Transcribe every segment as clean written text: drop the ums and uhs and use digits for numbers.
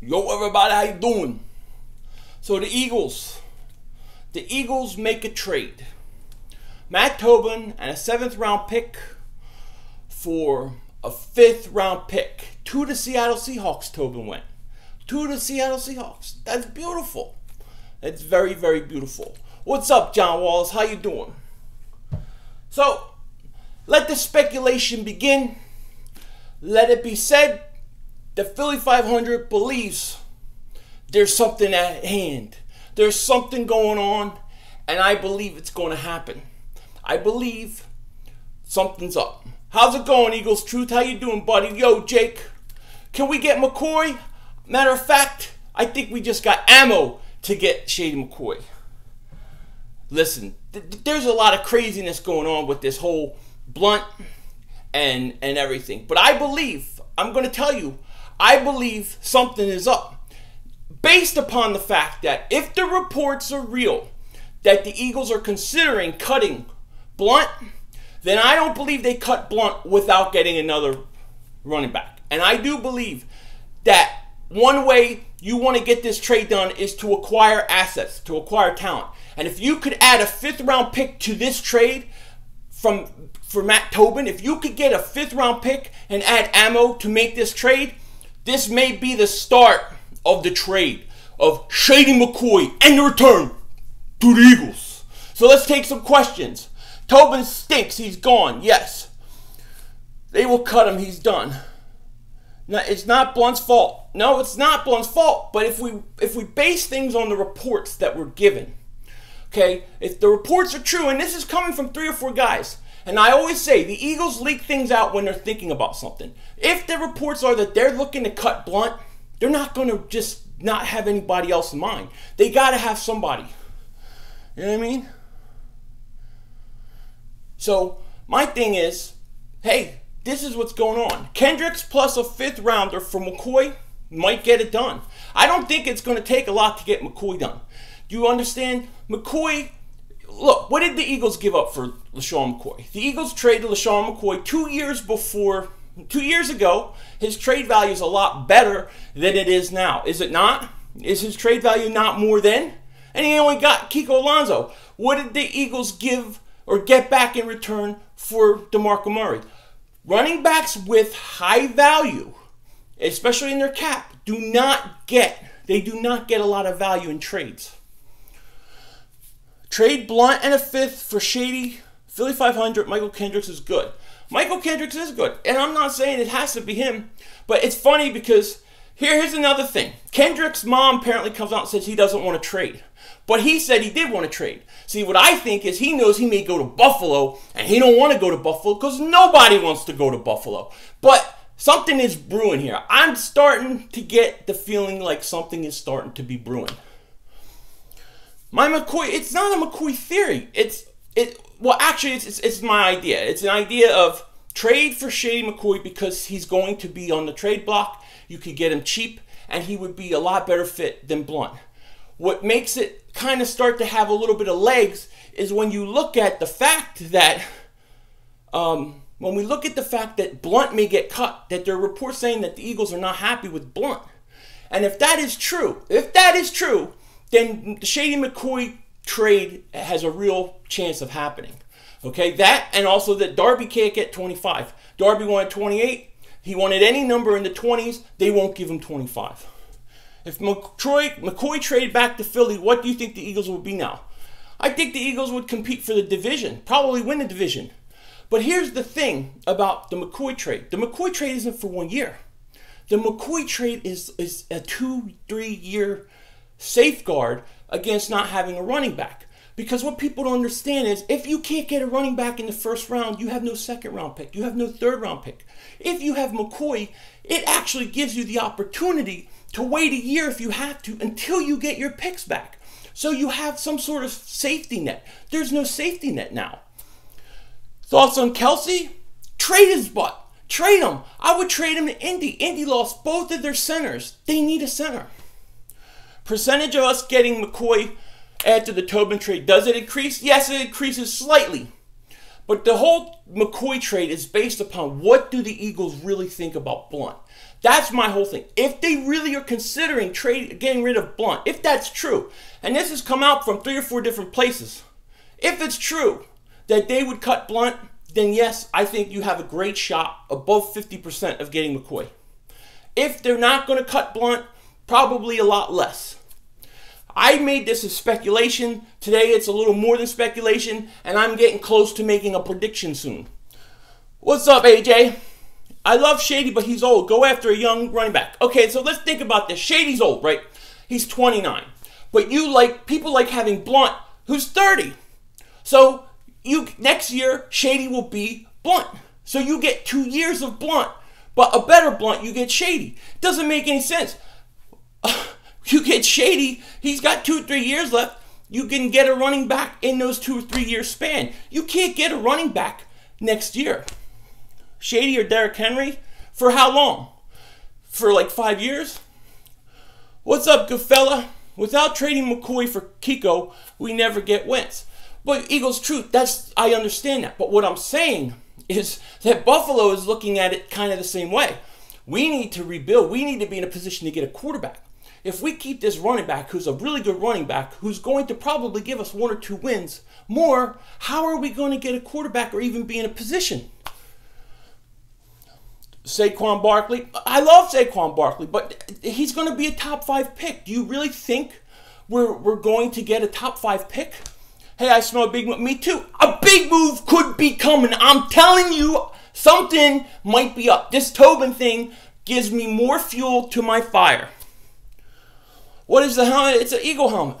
Yo, everybody, how you doing? So the Eagles make a trade. Matt Tobin and a 7th round pick for a 5th round pick to the Seattle Seahawks. Tobin went to the Seattle Seahawks. That's beautiful. That's very, very beautiful. What's up, John Wallace? How you doing? So let the speculation begin. Let it be said, the Philly 500 believes there's something at hand. There's something going on, and I believe it's going to happen. I believe something's up. How's it going, Eagles Truth? How you doing, buddy? Yo, Jake, can we get McCoy? Matter of fact, I think we just got ammo to get Shady McCoy. Listen, there's a lot of craziness going on with this whole Blount and everything. But I believe, I'm going to tell you, I believe something is up. Based upon the fact that if the reports are real, that the Eagles are considering cutting Blount, then I don't believe they cut Blount without getting another running back. And I do believe that one way you want to get this trade done is to acquire assets, to acquire talent. And if you could add a 5th round pick to this trade for Matt Tobin, if you could get a 5th round pick and add ammo to make this trade, this may be the start of the trade of Shady McCoy and the return to the Eagles. So let's take some questions. Tobin stinks. He's gone. Yes. They will cut him. He's done. Now, it's not Blount's fault. No, it's not Blount's fault. But if we base things on the reports that were given, okay, if the reports are true, and this is coming from 3 or 4 guys, and I always say the Eagles leak things out when they're thinking about something. If the reports are that they're looking to cut Blount, they're not going to just not have anybody else in mind. They got to have somebody. You know what I mean? So my thing is, hey, this is what's going on. Kendricks plus a 5th rounder for McCoy might get it done. I don't think it's going to take a lot to get McCoy done. Do you understand? McCoy, look, what did the Eagles give up for LeSean McCoy? The Eagles traded LeSean McCoy 2 years ago. His trade value is a lot better than it is now. Is it not? Is his trade value not more then? And he only got Kiko Alonso. What did the Eagles give or get back in return for DeMarco Murray? Running backs with high value, especially in their cap, do not get a lot of value in trades. Trade Blount and a 5th for Shady. Philly 500, Michael Kendricks is good. Michael Kendricks is good. And I'm not saying it has to be him. But it's funny because here's another thing. Kendricks' mom apparently comes out and says he doesn't want to trade. But he said he did want to trade. See, what I think is he knows he may go to Buffalo, and he don't want to go to Buffalo because nobody wants to go to Buffalo. But something is brewing here. I'm starting to get the feeling like something is starting to be brewing. My McCoy, it's not a McCoy theory. Well, actually, it's my idea. It's an idea of trade for Shady McCoy because he's going to be on the trade block. You could get him cheap, and he would be a lot better fit than Blount. What makes it kind of start to have a little bit of legs is when you look at the fact that Blount may get cut, that there are reports saying that the Eagles are not happy with Blount. And if that is true, then the Shady McCoy trade has a real chance of happening. Okay, that and also that Darby can't get 25. Darby wanted 28. He wanted any number in the 20s. They won't give him 25. If McCoy traded back to Philly, what do you think the Eagles would be now? I think the Eagles would compete for the division, probably win the division. But here's the thing about the McCoy trade. The McCoy trade isn't for 1 year. The McCoy trade is a 2-3 year safeguard against not having a running back. Because what people don't understand is if you can't get a running back in the 1st round, you have no 2nd round pick. You have no 3rd round pick. If you have McCoy, it actually gives you the opportunity to wait a year if you have to until you get your picks back. So you have some sort of safety net. There's no safety net now. Thoughts on Kelsey? Trade his butt. Trade him. I would trade him to Indy. Indy lost both of their centers. They need a center. Percentage of us getting McCoy after the Tobin trade, does it increase? Yes, it increases slightly. But the whole McCoy trade is based upon what do the Eagles really think about Blount. That's my whole thing. If they really are considering getting rid of Blount, if that's true, and this has come out from 3 or 4 different places, if it's true that they would cut Blount, then yes, I think you have a great shot above 50% of getting McCoy. If they're not going to cut Blount, probably a lot less. I made this a speculation. Today it's a little more than speculation, and I'm getting close to making a prediction soon. What's up, AJ? I love Shady, but he's old. Go after a young running back. Okay, so let's think about this. Shady's old, right? He's 29. But people like having Blount, who's 30. So next year, Shady will be Blount. So you get 2 years of Blount, but a better Blount, you get Shady. Doesn't make any sense. You get Shady, he's got 2 or 3 years left. You can get a running back in those 2 or 3 year span. You can't get a running back next year. Shady or Derrick Henry, for how long? For like 5 years? What's up, good fella? Without trading McCoy for Kiko, we never get Wentz. But Eagles truth, I understand that. But what I'm saying is that Buffalo is looking at it kind of the same way. We need to rebuild. We need to be in a position to get a quarterback. If we keep this running back, who's a really good running back, who's going to probably give us 1 or 2 wins more, how are we going to get a quarterback or even be in a position? Saquon Barkley. I love Saquon Barkley, but he's going to be a top 5 pick. Do you really think we're going to get a top 5 pick? Hey, I smell a big move. Me too. A big move could be coming. I'm telling you, something might be up. This Tobin thing gives me more fuel to my fire. What is the helmet? It's an Eagle helmet.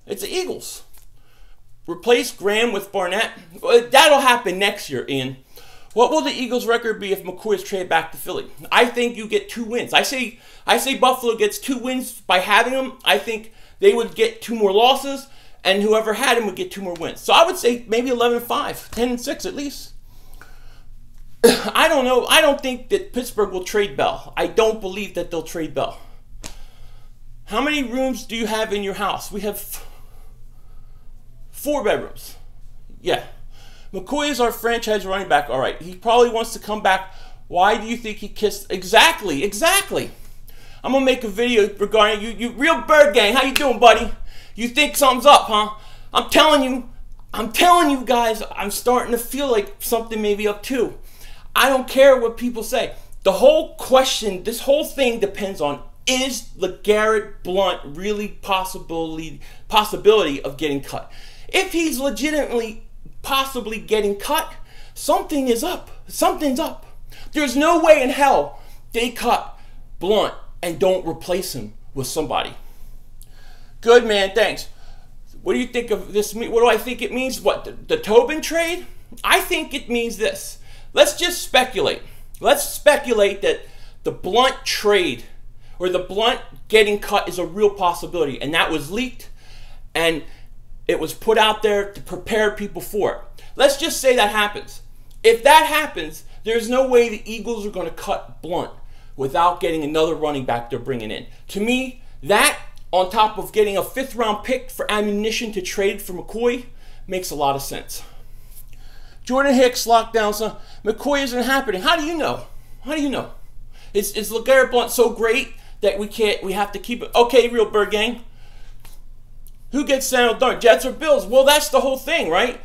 It's the Eagles. Replace Graham with Barnett. That'll happen next year, Ian. What will the Eagles' record be if McCoy is traded back to Philly? I think you get 2 wins. I say Buffalo gets 2 wins by having him. I think they would get 2 more losses, and whoever had him would get 2 more wins. So I would say maybe 11-5, 10-6 at least. I don't know. I don't think that Pittsburgh will trade Bell. I don't believe that they'll trade Bell. How many rooms do you have in your house? We have 4 bedrooms. Yeah. McCoy is our franchise running back. All right. He probably wants to come back. Why do you think he kissed? Exactly. I'm going to make a video regarding you real bird gang. How you doing, buddy? You think something's up, huh? I'm telling you guys, I'm starting to feel like something may be up too. I don't care what people say. The whole question, this whole thing depends on, is LeGarrette Blount really possibility of getting cut? If he's legitimately possibly getting cut, something is up. Something's up. There's no way in hell they cut Blount and don't replace him with somebody. Good, man. Thanks. What do you think of this? What do I think it means? What, the Tobin trade? I think it means this. Let's just speculate. Let's speculate that the Blount trade or the Blount getting cut is a real possibility, and that was leaked and it was put out there to prepare people for it. Let's just say that happens. If that happens, there's no way the Eagles are going to cut Blount without getting another running back they're bringing in. To me, that on top of getting a 5th round pick for ammunition to trade for McCoy makes a lot of sense. Jordan Hicks lockdown, son. McCoy isn't happening. How do you know? How do you know? Is LeGarrette Blount so great that we have to keep it? Okay, real bird gang. Who gets Sam Darnold? Jets or Bills? Well, that's the whole thing, right?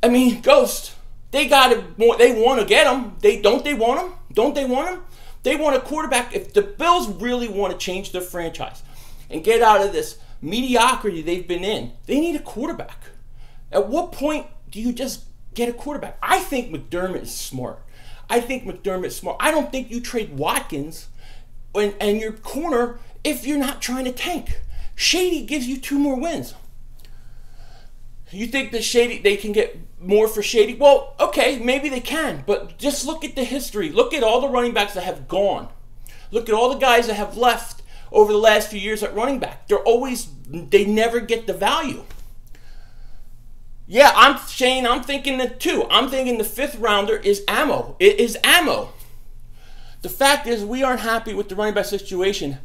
I mean, Ghost. They want to get him. Don't they want him? Don't they want him? They want a quarterback. If the Bills really want to change their franchise and get out of this mediocrity they've been in, they need a quarterback. At what point do you just get a quarterback? I think McDermott is smart. I don't think you trade Watkins and your corner if you're not trying to tank. Shady gives you 2 more wins. You think that Shady, they can get more for Shady? Well, okay, maybe they can, but just look at the history. Look at all the running backs that have gone. Look at all the guys that have left over the last few years at running back. They never get the value. Yeah, Shane, I'm thinking that too. I'm thinking the 5th rounder is ammo. It is ammo. The fact is we aren't happy with the running back situation.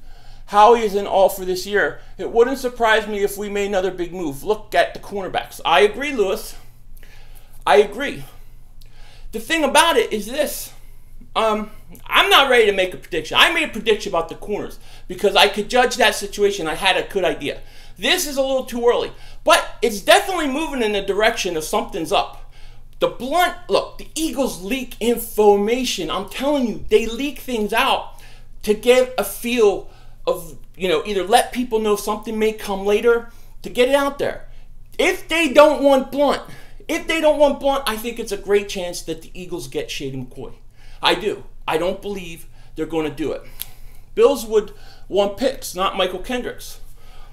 Howie isn't all for this year. It wouldn't surprise me if we made another big move. Look at the cornerbacks. I agree, Lewis. I agree. The thing about it is this. I'm not ready to make a prediction. I made a prediction about the corners because I could judge that situation. I had a good idea. This is a little too early, but it's definitely moving in the direction of something's up. The Blount, look, the Eagles leak information. I'm telling you, they leak things out to get a feel of, either let people know something may come later, to get it out there. If they don't want Blount, I think it's a great chance that the Eagles get Shady McCoy. I do. I don't believe they're going to do it. Bills would want picks, not Michael Kendricks.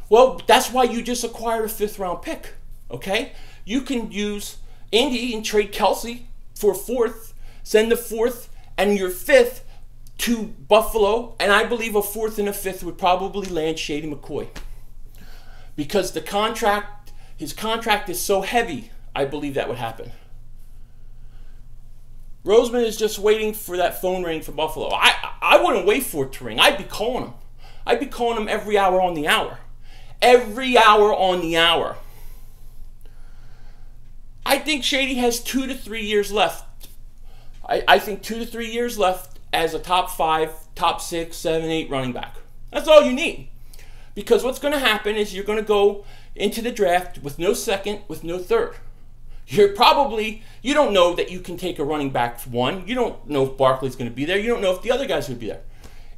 Well, that's why you just acquired a 5th-round pick, okay? You can use Indy and trade Kelsey for a 4th, send the 4th and your 5th to Buffalo, and I believe a 4th and a 5th would probably land Shady McCoy. Because his contract is so heavy, I believe that would happen. Roseman is just waiting for that phone ring for Buffalo. I wouldn't wait for it to ring. I'd be calling him. I'd be calling him every hour on the hour. Every hour on the hour. I think Shady has 2 to 3 years left. I think 2 to 3 years left as a top 5, top 6, 7, 8 running back. That's all you need. Because what's going to happen is you're going to go into the draft with no 2nd, with no 3rd. You don't know that you can take a running back 1. You don't know if Barkley's going to be there. You don't know if the other guys will be there.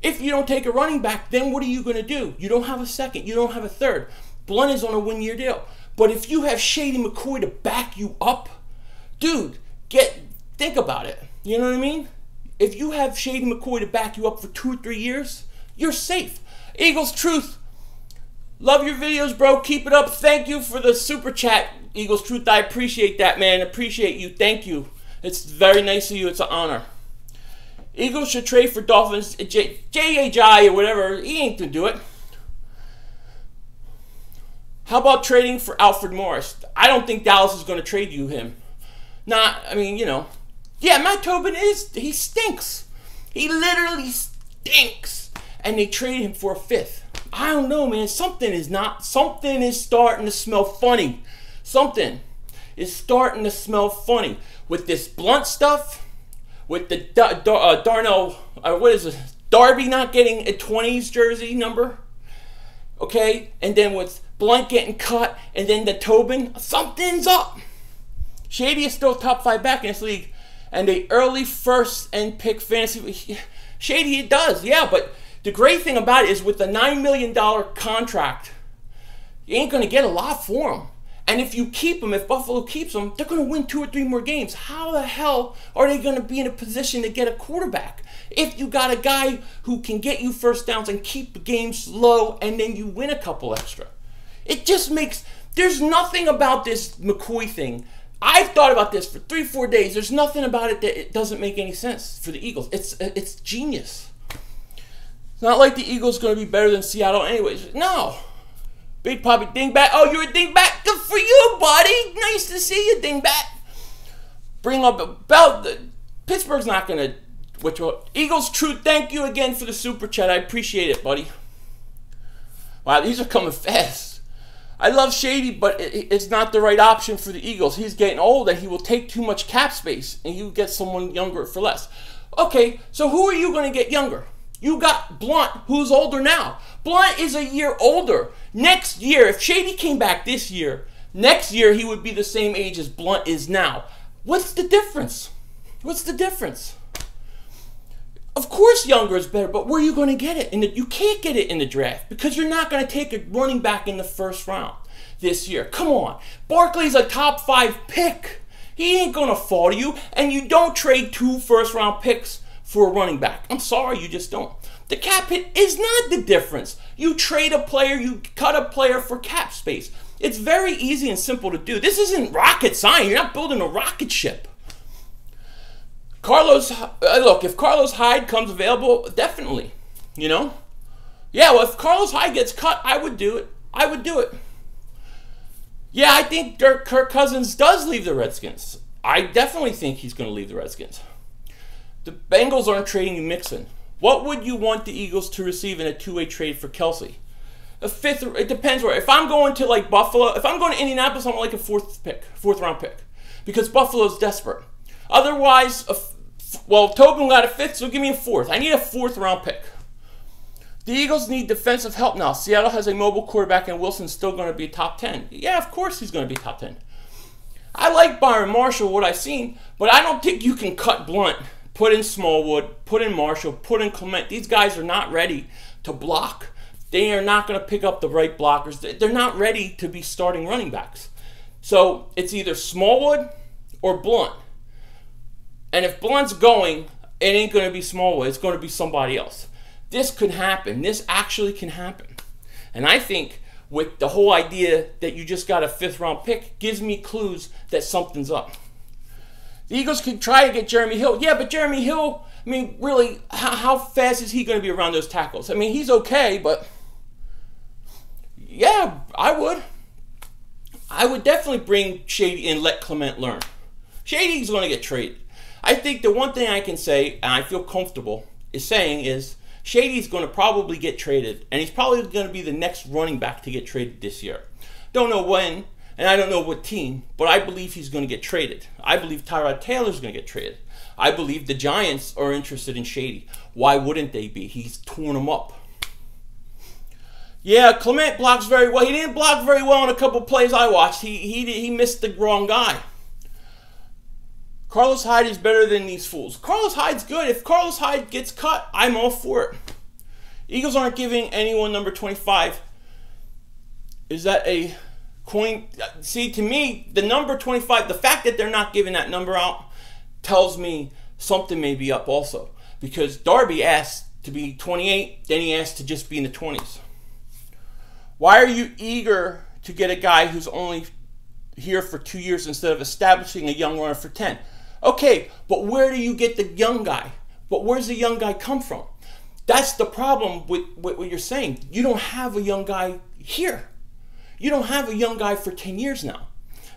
If you don't take a running back, then what are you going to do? You don't have a 2nd. You don't have a 3rd. Blount is on a 1-year deal. But if you have Shady McCoy to back you up, dude, think about it. You know what I mean? If you have Shady McCoy to back you up for 2 or 3 years, you're safe. Eagles Truth. Love your videos, bro. Keep it up. Thank you for the super chat, Eagles Truth. I appreciate that, man. Appreciate you. Thank you. It's very nice of you. It's an honor. Eagles should trade for Dolphins. J.H.I. or whatever. He ain't going to do it. How about trading for Alfred Morris? I don't think Dallas is going to trade him. Yeah, Matt Tobin he stinks. He literally stinks. And they traded him for a 5th. I don't know, man. Something is starting to smell funny. Something is starting to smell funny. With this Blount stuff, with the Darby not getting a 20s jersey number, okay? And then with Blount getting cut, and then the Tobin, something's up. Shady is still top 5 back in this league, and the early 1st and pick fantasy. Shady, it does, yeah, but the great thing about it is with the $9 million contract, you ain't going to get a lot for him. And if you keep him, if Buffalo keeps him, they're going to win 2 or 3 more games. How the hell are they going to be in a position to get a quarterback? If you got a guy who can get you 1st downs and keep the games low and then you win a couple extra. It just makes, there's nothing about this McCoy thing. I've thought about this for 3-4 days. There's nothing about it that it doesn't make any sense for the Eagles. It's genius. It's not like the Eagles going to be better than Seattle anyways. No. Big Poppy Dingbat. Oh, you're a Dingbat. Good for you, buddy. Nice to see you, Dingbat. Bring up about the Pittsburgh's not going to. Eagles Truth, thank you again for the super chat. I appreciate it, buddy. Wow, these are coming fast. I love Shady, but it's not the right option for the Eagles. He's getting old and he will take too much cap space, and you get someone younger for less. Okay, so who are you going to get younger? You got Blount, who's older now. Blount is a year older. Next year, if Shady came back this year, next year he would be the same age as Blount is now. What's the difference? What's the difference? Of course younger is better, but where are you going to get it? You can't get it in the draft because you're not going to take a running back in the 1st round this year. Come on. Barkley's a top 5 pick. He ain't going to fall to you, and you don't trade 2 first-round picks for a running back. I'm sorry, you just don't. The cap hit is not the difference. You trade a player, you cut a player for cap space. It's very easy and simple to do. This isn't rocket science. You're not building a rocket ship. Look, if Carlos Hyde comes available, definitely, Yeah, well, if Carlos Hyde gets cut, I would do it. I would do it. Yeah, I think Kirk Cousins does leave the Redskins. I definitely think he's going to leave the Redskins. The Bengals aren't trading you Mixon. What would you want the Eagles to receive in a two-way trade for Kelsey? A fifth, it depends where. If I'm going to like Buffalo, if I'm going to Indianapolis, I want like a fourth round pick. Because Buffalo's desperate. Otherwise, well, Tobin got a fifth, so give me a fourth. I need a fourth round pick. The Eagles need defensive help now. Seattle has a mobile quarterback, and Wilson's still going to be top 10. Yeah, of course he's going to be top 10. I like Byron Marshall, what I've seen, but I don't think you can cut Blount, put in Smallwood, put in Marshall, put in Clement. These guys are not ready to block. They are not going to pick up the right blockers. They're not ready to be starting running backs. So it's either Smallwood or Blount. And if Blount's going, it ain't going to be Smallwood. It's going to be somebody else. This could happen. This actually can happen. And I think with the whole idea that you just got a fifth round pick gives me clues that something's up. The Eagles could try to get Jeremy Hill. Yeah, but Jeremy Hill, I mean, really, how fast is he going to be around those tackles? I mean, he's okay, but yeah, I would. I would definitely bring Shady and let Clement learn. Shady's going to get traded. I think the one thing I can say, and I feel comfortable is saying, is Shady's going to probably get traded, and he's probably going to be the next running back to get traded this year. Don't know when, and I don't know what team, but I believe he's going to get traded. I believe Tyrod Taylor's going to get traded. I believe the Giants are interested in Shady. Why wouldn't they be? He's torn them up. Yeah, Clement blocks very well. He didn't block very well in a couple plays I watched. He missed the wrong guy. Carlos Hyde is better than these fools. Carlos Hyde's good. If Carlos Hyde gets cut, I'm all for it. Eagles aren't giving anyone number 25. Is that a coin? See, to me, the number 25, the fact that they're not giving that number out tells me something may be up also. Because Darby asked to be 28, then he asked to just be in the 20s. Why are you eager to get a guy who's only here for 2 years instead of establishing a young runner for 10? Okay, but where do you get the young guy? But where's the young guy come from? That's the problem with what you're saying. You don't have a young guy here. You don't have a young guy for 10 years now.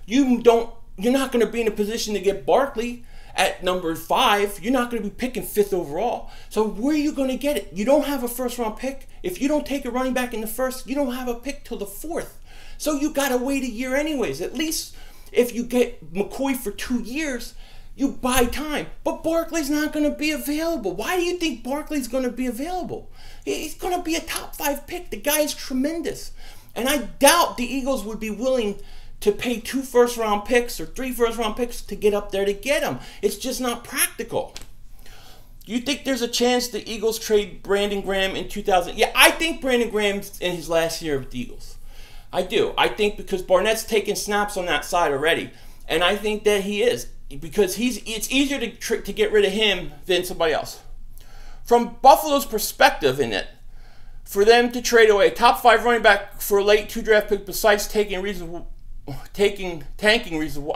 You're not going to be in a position to get Barkley at number 5. You're not going to be picking 5th overall. So where are you going to get it? You don't have a first round pick. If you don't take a running back in the first, you don't have a pick till the 4th. So you got to wait a year anyways. At least if you get McCoy for 2 years, you buy time. But Barkley's not going to be available. Why do you think Barkley's going to be available? He's going to be a top 5 pick. The guy is tremendous. And I doubt the Eagles would be willing to pay 2 first-round picks or 3 first-round picks to get up there to get him. It's just not practical. Do you think there's a chance the Eagles trade Brandon Graham in 2000? Yeah, I think Brandon Graham's in his last year with the Eagles. I do. I think because Barnett's taking snaps on that side already. And I think that he is. Because it's easier to get rid of him than somebody else. From Buffalo's perspective in it, for them to trade away a top 5 running back for a late 2 draft pick, besides tanking reasons,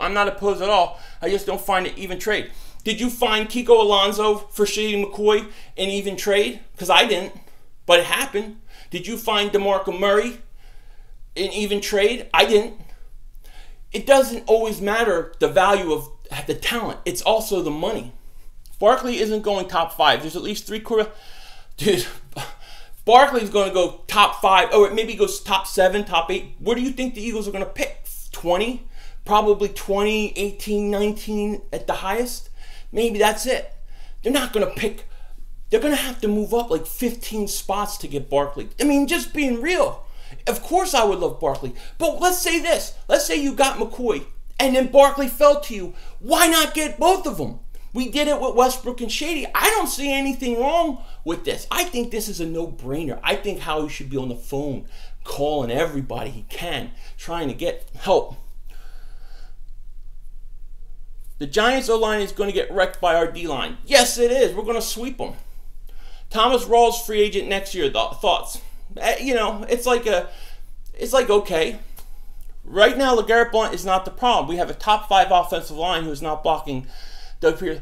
I'm not opposed at all. I just don't find it even trade. Did you find Kiko Alonso for Shady McCoy an even trade? Because I didn't, but it happened. Did you find DeMarco Murray an even trade? I didn't. It doesn't always matter the value of the talent. It's also the money. Barkley isn't going top 5. There's at least 3 quarter. Dude, Barkley's going to go top 5. Or maybe he goes top 7, top 8. Where do you think the Eagles are going to pick? 20? Probably 20, 18, 19 at the highest. Maybe that's it. They're not going to pick. They're going to have to move up like 15 spots to get Barkley. I mean, just being real. Of course I would love Barkley. But let's say this. Let's say you got McCoy and then Barkley fell to you. Why not get both of them? We did it with Westbrook and Shady. I don't see anything wrong with this. I think this is a no-brainer. I think Howie should be on the phone calling everybody he can, trying to get help. The Giants O-line is going to get wrecked by our D-line. Yes, it is. We're going to sweep them. Thomas Rawls, free agent next year. Thoughts? You know, it's like okay. Right now, LeGarrette Blount is not the problem. We have a top 5 offensive line who is not blocking Doug Pierce.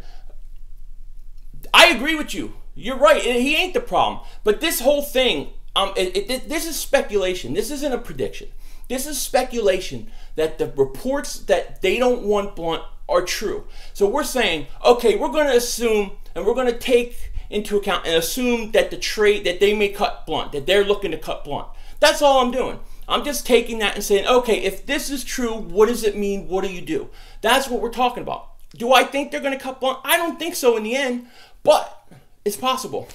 I agree with you. You're right. He ain't the problem. But this whole thing, this is speculation. This isn't a prediction. This is speculation that the reports that they don't want Blount are true. So we're saying, okay, we're going to assume and we're going to take into account and assume that that they may cut Blount, that they're looking to cut Blount. That's all I'm doing. I'm just taking that and saying, okay, if this is true, what does it mean? What do you do? That's what we're talking about. Do I think they're going to cut Blount? I don't think so in the end, but it's possible.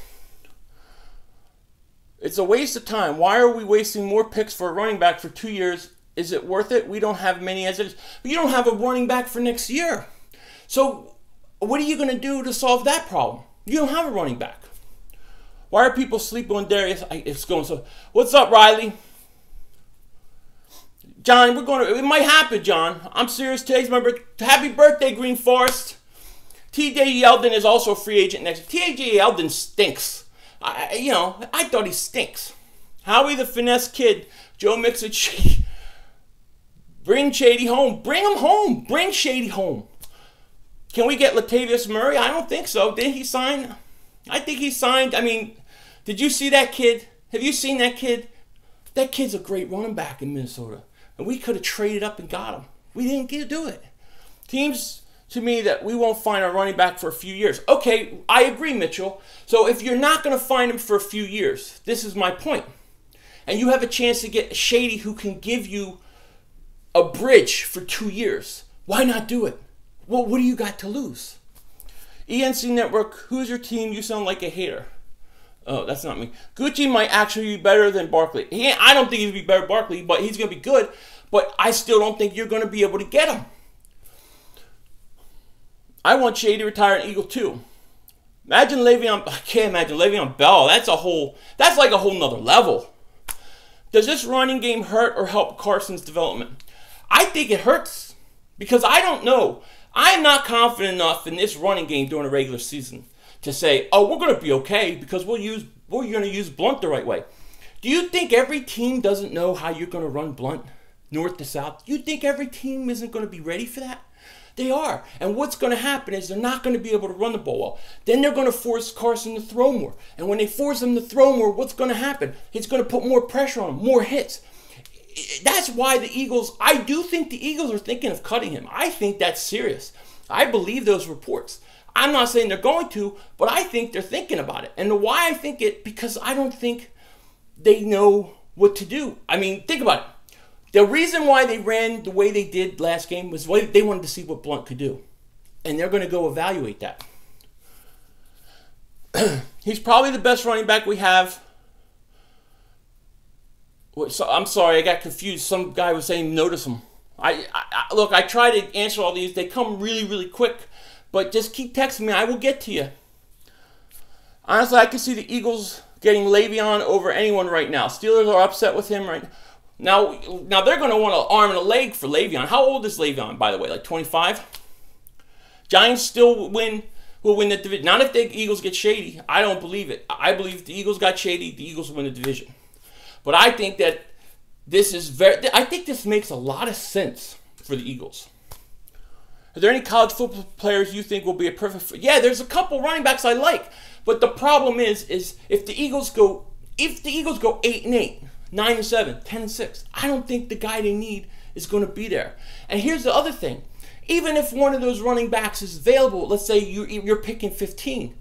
It's a waste of time. Why are we wasting more picks for a running back for 2 years? Is it worth it? We don't have many as it is. But you don't have a running back for next year. So what are you going to do to solve that problem? You don't have a running back. Why are people sleeping on Darius? It's going so. What's up, Riley? John, it might happen, John. I'm serious. Today's my birthday. Happy birthday, Green Forest. T.J. Yeldon is also a free agent next. T.J. Yeldon stinks. I thought he stinks. Howie the finesse kid. Joe Mixon. Bring Shady home. Bring him home. Bring Shady home. Can we get Latavius Murray? I don't think so. Did he sign? I think he signed. I mean, did you see that kid? Have you seen that kid? That kid's a great running back in Minnesota. And we could have traded up and got him. We didn't get to do it. Seems to me that we won't find our running back for a few years. Okay, I agree, Mitchell. So if you're not going to find him for a few years, this is my point. And you have a chance to get Shady who can give you a bridge for 2 years. Why not do it? Well, what do you got to lose? ENC Network, who's your team? You sound like a hater. Oh, that's not me. Gucci might actually be better than Barkley. I don't think he'd be better than Barkley, but he's going to be good. But I still don't think you're going to be able to get him. I want Shady to retire an Eagle too. Imagine Le'Veon. I can't imagine Le'Veon Bell. That's like a whole nother level. Does this running game hurt or help Carson's development? I think it hurts because I don't know. I'm not confident enough in this running game during a regular season to say, oh, we're going to be okay because we're going to use Blount the right way. Do you think every team doesn't know how you're going to run Blount north to south? You think every team isn't going to be ready for that? They are. And what's going to happen is they're not going to be able to run the ball well. Then they're going to force Carson to throw more. And when they force him to throw more, what's going to happen? It's going to put more pressure on him, more hits. That's why the Eagles, I do think the Eagles are thinking of cutting him. I think that's serious. I believe those reports. I'm not saying they're going to, but I think they're thinking about it. And why I think it, because I don't think they know what to do. I mean, think about it. The reason why they ran the way they did last game was they wanted to see what Blount could do. And they're going to go evaluate that. He's probably the best running back we have. So, I'm sorry, I got confused. Some guy was saying notice him. Look, I try to answer all these. They come really, really quick. But just keep texting me. I will get to you. Honestly, I can see the Eagles getting Le'Veon over anyone right now. Steelers are upset with him right now. Now they're going to want an arm and a leg for Le'Veon. How old is Le'Veon, by the way? Like 25? Giants still will win the division. Not if the Eagles get Shady. I don't believe it. I believe if the Eagles got Shady, the Eagles will win the division. But I think that I think this makes a lot of sense for the Eagles. Are there any college football players you think will be a perfect fit? Yeah, there's a couple running backs I like. But the problem is if the Eagles go 8-8, 9-7, 10-6, I don't think the guy they need is going to be there. And here's the other thing. Even if one of those running backs is available, let's say you're picking 15,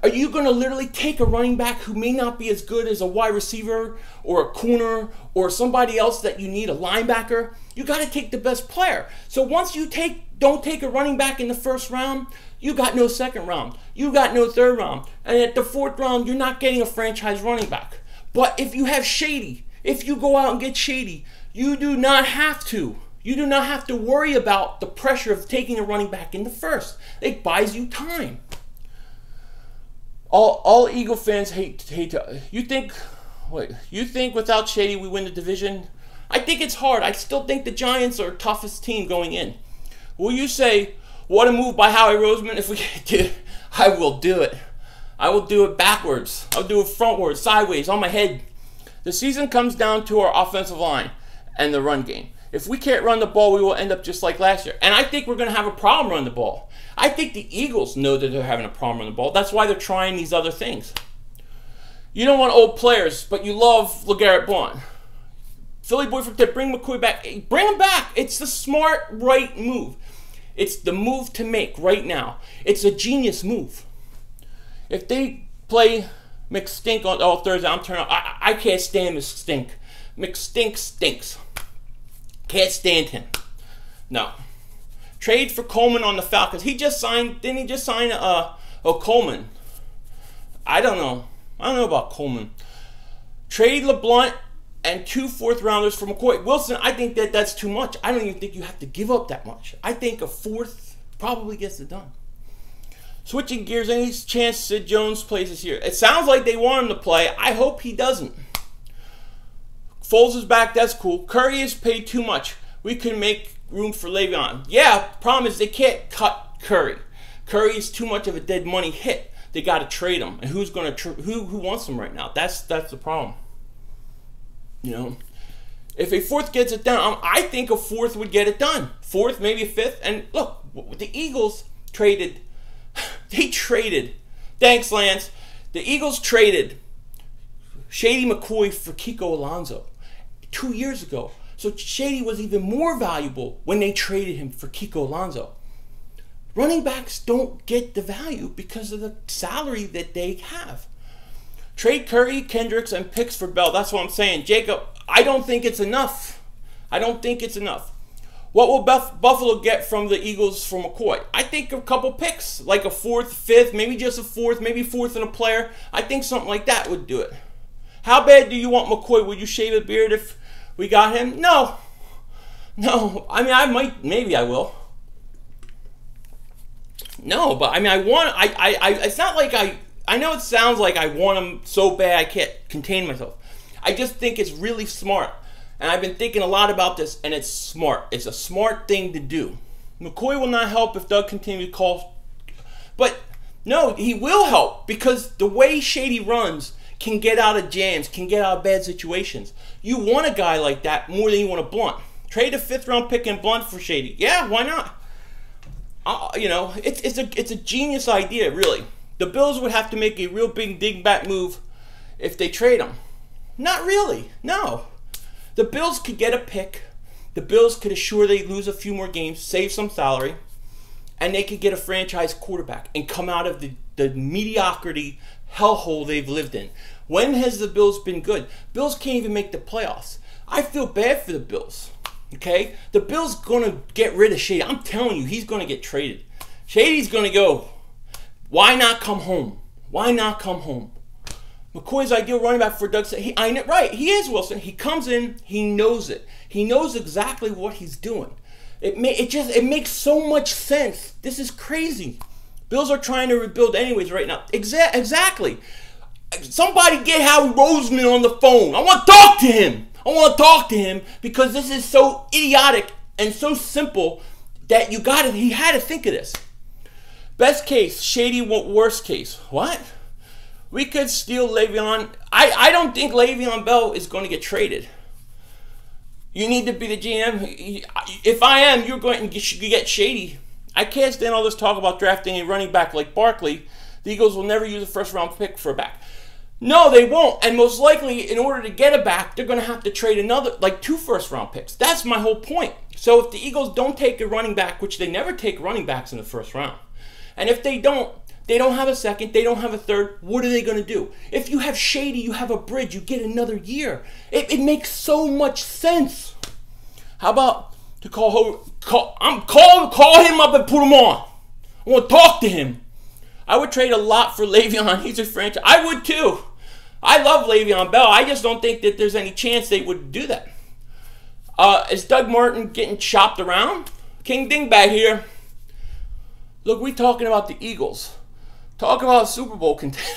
are you going to literally take a running back who may not be as good as a wide receiver or a corner or somebody else that you need, a linebacker? You got to take the best player. So once you don't take a running back in the first round, you got no second round. You got no third round. And at the fourth round, you're not getting a franchise running back. But if you have Shady, if you go out and get Shady, you do not have to. You do not have to worry about the pressure of taking a running back in the first. It buys you time. All Eagle fans hate to. You think without Shady we win the division? I think it's hard. I still think the Giants are the toughest team going in. Will you say, what a move by Howie Roseman? If we do, I will do it. I will do it backwards. I'll do it frontwards, sideways, on my head. The season comes down to our offensive line and the run game. If we can't run the ball, we will end up just like last year. And I think we're going to have a problem running the ball. I think the Eagles know that they're having a problem running the ball. That's why they're trying these other things. You don't want old players, but you love LeGarrette Blount. Philly boy to bring McCoy back. Bring him back. It's the smart, right move. It's the move to make right now. It's a genius move. If they play McStink on Thursday, I'm turning. I can't stand McStink. McStink stinks. Can't stand him. No. Trade for Coleman on the Falcons. He just signed. Didn't he just sign Coleman? I don't know. I don't know about Coleman. Trade Blount and 2 4th-rounders for McCoy. Wilson, I think that's too much. I don't even think you have to give up that much. I think a 4th probably gets it done. Switching gears, any chance Sid Jones plays this year? It sounds like they want him to play. I hope he doesn't. Foles is back. That's cool. Curry is paid too much. We can make room for Le'Veon. Yeah, problem is they can't cut Curry. Curry is too much of a dead money hit. They got to trade him. And who's going to who wants him right now? That's the problem. You know, if a 4th gets it done, I think a 4th would get it done. 4th, maybe a 5th. And look, the Eagles traded. They traded. Thanks, Lance. The Eagles traded Shady McCoy for Kiko Alonso 2 years ago. So Shady was even more valuable when they traded him for Kiko Alonso. Running backs don't get the value because of the salary that they have. Trade Curry, Kendricks, and picks for Bell. That's what I'm saying. Jacob, I don't think it's enough. I don't think it's enough. What will Buffalo get from the Eagles for McCoy? I think a couple picks, like a 4th, 5th, maybe just a 4th, maybe 4th and a player. I think something like that would do it. How bad do you want McCoy? Would you shave a beard if we got him? No. No. I mean, I might, maybe I will. No, but I mean, it's not like I know it sounds like I want him so bad I can't contain myself. I just think it's really smart. And I've been thinking a lot about this, and it's smart. It's a smart thing to do. McCoy will not help if Doug continues to call. But, no, he will help because the way Shady runs can get out of jams, can get out of bad situations. You want a guy like that more than you want a Blount. Trade a 5th-round pick and Blount for Shady. Yeah, why not? You know, it's a genius idea, really. The Bills would have to make a real big dig-back move if they trade him. Not really, no. The Bills could get a pick. The Bills could assure they lose a few more games, save some salary, and they could get a franchise quarterback and come out of the mediocrity hellhole they've lived in. When has the Bills been good? Bills can't even make the playoffs. I feel bad for the Bills. Okay? The Bills going to get rid of Shady. I'm telling you, he's going to get traded. Shady's going to go. Why not come home? Why not come home? McCoy's ideal running back for Doug. Right, he is, Wilson. He comes in, he knows it. He knows exactly what he's doing. It makes so much sense. This is crazy. Bills are trying to rebuild anyways right now. Exactly. Somebody get Howie Roseman on the phone. I want to talk to him. I want to talk to him because this is so idiotic and so simple that he had to think of this. Best case, Shady. Worst case, what? We could steal Le'Veon. I don't think Le'Veon Bell is going to get traded. You need to be the GM. If I am, you're going to get Shady. I can't stand all this talk about drafting a running back like Barkley. The Eagles will never use a 1st-round pick for a back. No, they won't. And most likely, in order to get a back, they're going to have to trade 2 1st-round picks. That's my whole point. So if the Eagles don't take a running back, which they never take running backs in the 1st round, and if they don't have a 2nd, they don't have a 3rd, what are they going to do? If you have Shady, you have a bridge, you get another year. It makes so much sense. How about to call him up and put him on? I want to talk to him. I would trade a lot for Le'Veon. He's a franchise. I would too. I love Le'Veon Bell. I just don't think that there's any chance they would do that. Is Doug Martin getting chopped around? King Dingbat here. Look, we talking about the Eagles. Talk about a Super Bowl contender.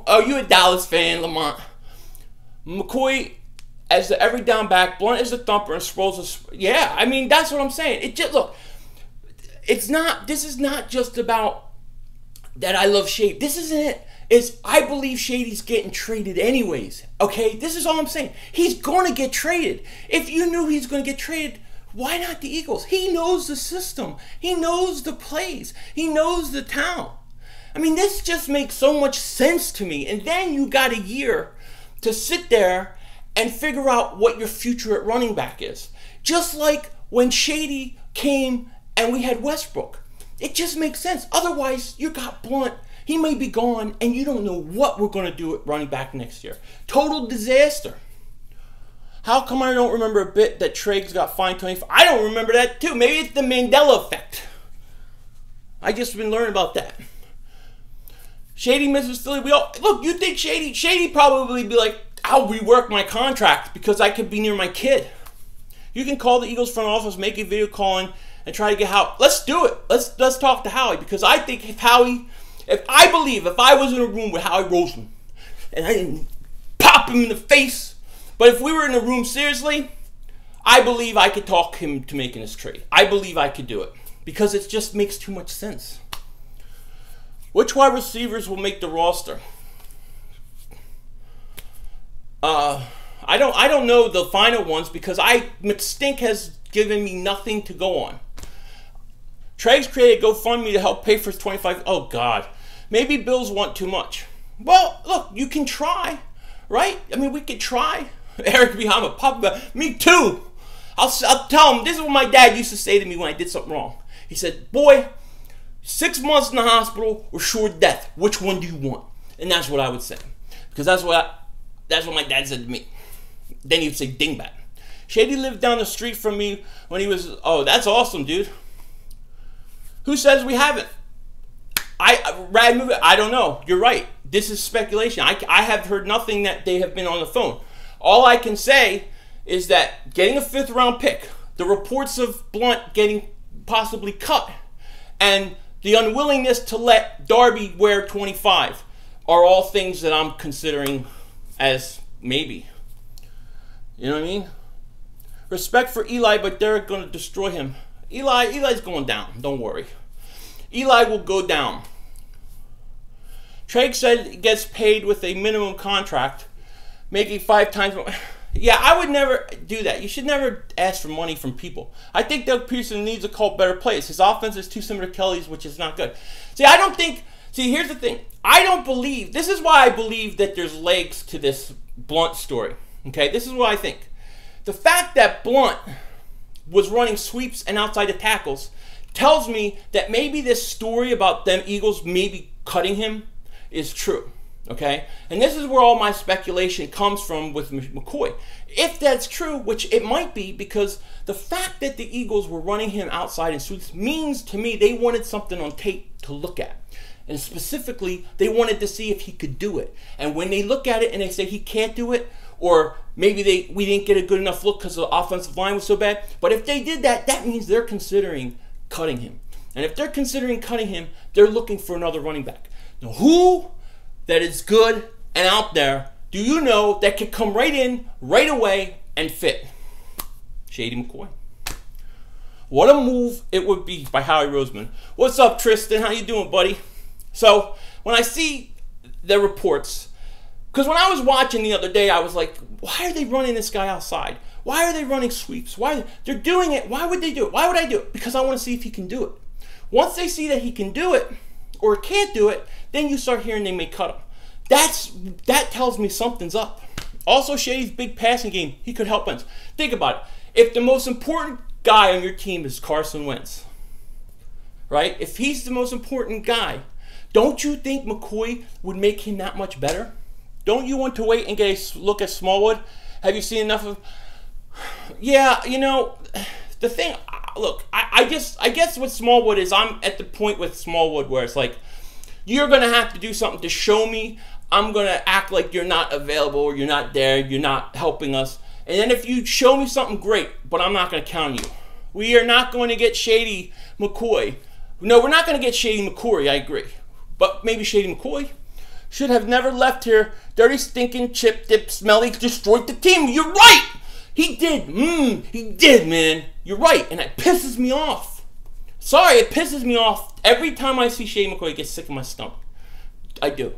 Are you a Dallas fan, Lamont? McCoy as the every down back, Blount is the thumper, and Sproles is... Yeah, I mean, that's what I'm saying. Look, this is not just about that I love Shady. This isn't it. I believe Shady's getting traded anyways. Okay? This is all I'm saying. He's going to get traded. If you knew he's going to get traded, why not the Eagles? He knows the system. He knows the plays. He knows the town. I mean, this just makes so much sense to me. And then you got a year to sit there and figure out what your future at running back is. Just like when Shady came and we had Westbrook. It just makes sense. Otherwise, you got Blount, He may be gone, and you don't know what we're going to do at running back next year. Total disaster. How come I don't remember a bit that Triggs got fined 25? I don't remember that too. Maybe it's the Mandela effect. I just been learning about that. Shady misses Philly. Look, you think Shady probably be like, I'll rework my contract because I could be near my kid. You can call the Eagles front office, make a video calling, and try to get Howie. Let's do it. Let's talk to Howie, because I think if I was in a room with Howie Roseman and I didn't pop him in the face, but if we were in a room seriously, I believe I could talk him to making this trade. I believe I could do it because it just makes too much sense. Which wide receivers will make the roster? I don't know the final ones because McStink has given me nothing to go on. Trey's created GoFundMe to help pay for his 25. Oh God, maybe Bills want too much. Well, look, you can try, right? I mean, we could try. Eric behind a pop. Me too. I'll tell him. This is what my dad used to say to me when I did something wrong. He said, "Boy, 6 months in the hospital or sure death. Which one do you want?" And that's what I would say, because that's what my dad said to me. Then he'd say, "Dingbat." Shady lived down the street from me when he was. Oh, that's awesome, dude. Who says we haven't? I don't know. You're right. This is speculation. I have heard nothing that they have been on the phone. All I can say is that getting a 5th round pick, the reports of Blount getting possibly cut, and the unwillingness to let Darby wear 25 are all things that I'm considering as maybe. You know what I mean? Respect for Eli, but they're going to destroy him. Eli's going down. Don't worry. Eli will go down. Trey said he gets paid with a minimum contract, making 5 times more. Yeah, I would never do that. You should never ask for money from people. I think Doug Peterson needs to call better plays. His offense is too similar to Kelly's, which is not good. See, here's the thing. I don't believe, this is why I believe that there's legs to this Blount story. Okay, this is what I think. The fact that Blount was running sweeps and outside the tackles tells me that maybe this story about them Eagles maybe cutting him is true. Okay, and this is where all my speculation comes from with McCoy. If that's true, which it might be, because the fact that the Eagles were running him outside in sweeps means to me they wanted something on tape to look at. And specifically, they wanted to see if he could do it. And when they look at it and they say he can't do it, or maybe we didn't get a good enough look because the offensive line was so bad. But if they did that, that means they're considering cutting him. And if they're considering cutting him, they're looking for another running back. Now, who that is good and out there do you know that can come right in, right away, and fit? Shady McCoy. What a move it would be by Howie Roseman. What's up, Tristan? How you doing, buddy? So, when I see the reports, because when I was watching the other day, I was like, why are they running this guy outside? Why are they running sweeps? Why? They're doing it. Why would they do it? Why would I do it? Because I want to see if he can do it. Once they see that he can do it, or can't do it, then you start hearing they may cut him. That tells me something's up. Also, Shady's big passing game, he could help Wentz. Think about it. If the most important guy on your team is Carson Wentz, right? If he's the most important guy, don't you think McCoy would make him that much better? Don't you want to wait and get a look at Smallwood? Have you seen enough of... Yeah, you know, the thing... Look, I guess with Smallwood is I'm at the point with Smallwood where it's like, you're going to have to do something to show me. I'm going to act like you're not available, or you're not there, you're not helping us. And then if you show me something, great, but I'm not going to count you. We are not going to get Shady McCoy. No, we're not going to get Shady McCoy, I agree. But maybe Shady McCoy should have never left here. Dirty, stinking, chip, dip, smelly, destroyed the team. You're right! He did. He did, man. You're right, and that pisses me off. Sorry, it pisses me off. Every time I see Shady McCoy, it gets sick in my stomach. I do.